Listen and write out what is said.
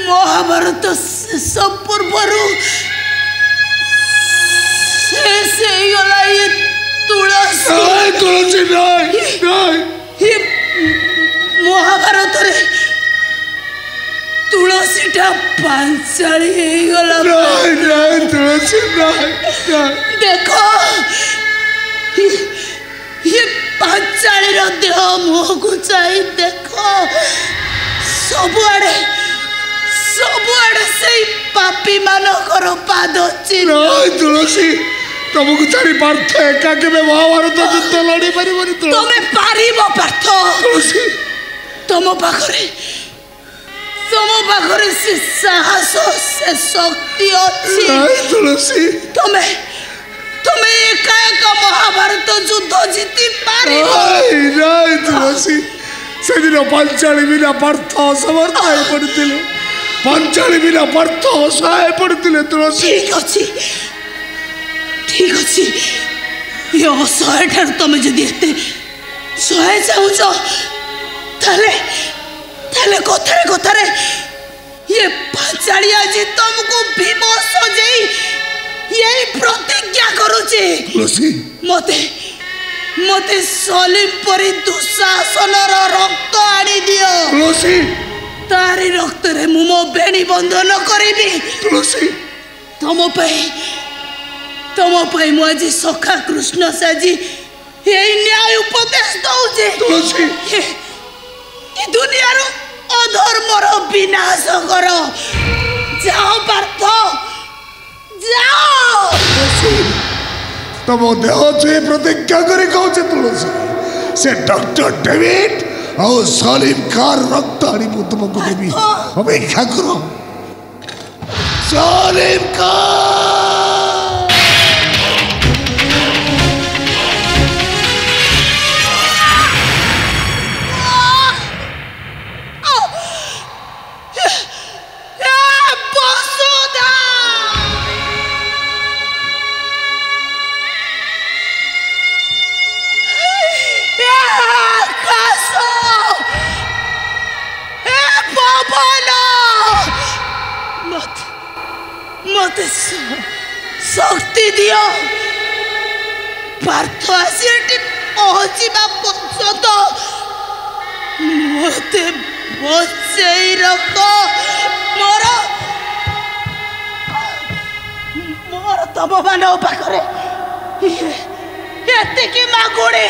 महाभारत शेष पूर्वर शेष गला ये तुलसी तुलसी नहीं महाभारत रे तुलसीटा पांचाली गला नहीं तुलसी नहीं देखो ये पांचाली रो देह मुह को चाहि देखो सबुआड़े से पापी मानकर पाद चिन्ह नहीं तुलसी तुमको चारी पार्थ एका केबे महाभारत युद्ध लड़ी परिबनी तुम्हें पारिबो पार्थ तुलसी तुम पाखरे से साहस से शक्ति अच्छी नहीं तुलसी तुम्हें एका एका महाभारत युद्ध जीति पारिबो नहीं तुलसी से दिन पांचाली बिना पार्थ असमर्थ हो पड़ते पांचाली बिना पार्थ असहाय पड़ते तुलसी ठीक अच्छी ये असहाय ठार तुम जदि एते सहाय चाहुच ताले कथारे ये पांचाली आज तुमको भीम सजेई यही प्रतिज्ञा करुचे मते सलीम परी दुशासन रक्त आनी दियो तुलसी तारी रक्त रे मु मो बेणी बंधन करिबी तुलसी तुम पाई मु आज सखा कृष्ण साजी यही न्याय उपदेश दौजे तुलसी ये दुनिया रो अधर्मर विनाश करो जाओ पार्थ जाओ तुम देह छुए प्रतिज्ञा करे कहचे तुलसी से डॉक्टर डेविड और सलीम कार रक्त आनी तुमको देवी अपेक्षा करो सलीम कार मते शक्ति दियो पार्थ आसी पहुँचवा पर्यंत मते बचेई रख मोर तम मान पाखरे एतिकी मागुणी